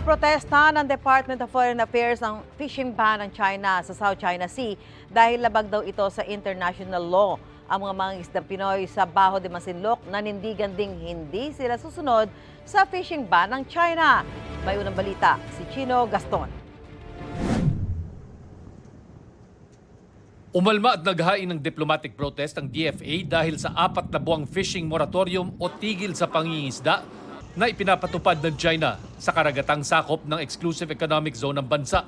Pinoprotesta ng Department of Foreign Affairs ang fishing ban ng China sa South China Sea dahil labag daw ito sa international law. Ang mga mangingisdang Pinoy sa Baho de Masinloc nanindigan ding hindi sila susunod sa fishing ban ng China. May unang balita, si Chino Gaston. Umalma at naghain ng diplomatic protest ang DFA dahil sa 4 na buwang fishing moratorium o tigil sa pangingisda na ipinapatupad ng China sa karagatang sakop ng exclusive economic zone ng bansa.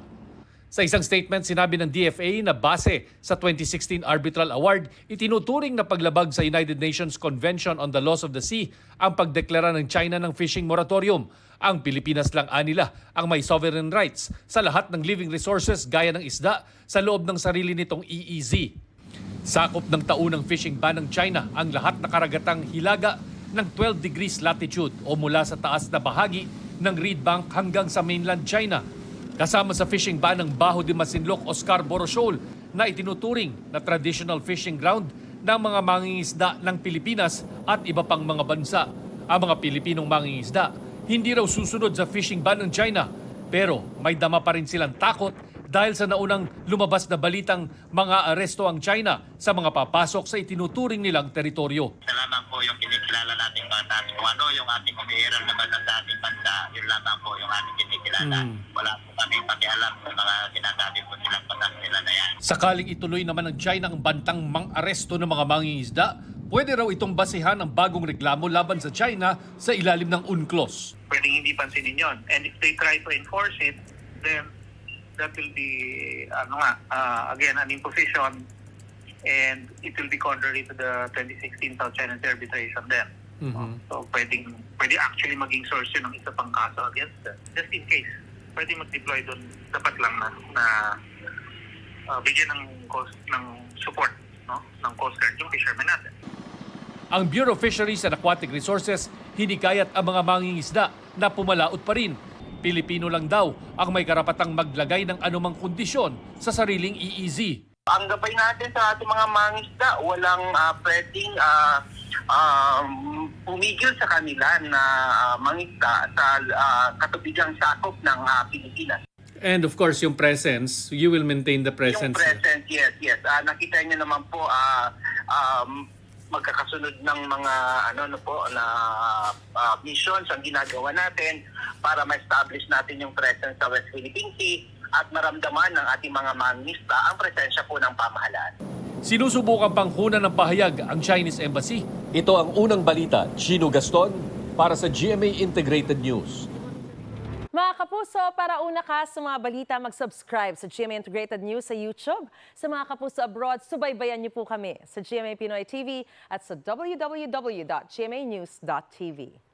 Sa isang statement, sinabi ng DFA na base sa 2016 Arbitral Award, itinuturing na paglabag sa United Nations Convention on the Laws of the Sea ang pagdeklara ng China ng fishing moratorium. Ang Pilipinas lang anila ang may sovereign rights sa lahat ng living resources gaya ng isda sa loob ng sarili nitong EEZ. Sakop ng taunang fishing ban ng China ang lahat na karagatang hilaga ng 12 degrees latitude o mula sa taas na bahagi ng Reed Bank hanggang sa mainland China. Kasama sa fishing ban ng Baho de Masinloc o Scarborough Shoal na itinuturing na traditional fishing ground ng mga mangingisda ng Pilipinas at iba pang mga bansa. Ang mga Pilipinong mangingisda hindi raw susunod sa fishing ban ng China pero may dama pa rin silang takot dahil sa naunang lumabas na balitang mga aresto ang China sa mga papasok sa itinuturing nilang teritoryo. Salamat po yung kinikilala nating batas. Kung ano yung ating umiiral na batas sa ating bansa, yun lamang po yung ating kinikilala. Wala po kami pakialam sa mga sinasabi po silang batas nila na yan. Sakaling ituloy naman ng China ang bantang mang-aresto ng mga mangingisda, pwede raw itong basihan ang bagong reklamo laban sa China sa ilalim ng UNCLOS. Pwedeng hindi pansinin yon. And if they try to enforce it, then that will be, again, an imposition, and it will be contrary to the 2016 South China Sea arbitration then. So, pwede actually maging source yun ng isa pang kaso against them. Just in case, pwede mag-deploy doon. Dapat lang na bigyan ng support, no, ng Coast Guard yung fishermen natin. Ang Bureau of Fisheries and Aquatic Resources hinikayat ang mga mangingisda na pumalaot pa rin. Pilipino lang daw ang may karapatang maglagay ng anumang kondisyon sa sariling EEZ. Ang gabay natin sa ating mga mangisda, walang pwedeng pumigil sa kanila na mangisda sa katubigang sakop ng Pilipinas. And of course, yung presence, you will maintain the presence. Yung presence, yes. Nakita niyo naman po, magkakasunod ng mga missions ang ginagawa natin para ma-establish natin yung presence sa West Philippine Sea at maramdaman ng ating mga mangingisda ang presensya po ng pamahalaan. Sinusubukan pang kunan ng pahayag ang Chinese Embassy. Ito ang unang balita, Chino Gaston, para sa GMA Integrated News. Mga kapuso, para una ka sa mga balita, mag-subscribe sa GMA Integrated News sa YouTube. Sa mga kapuso abroad, subaybayan niyo po kami sa GMA Pinoy TV at sa www.gmanews.tv.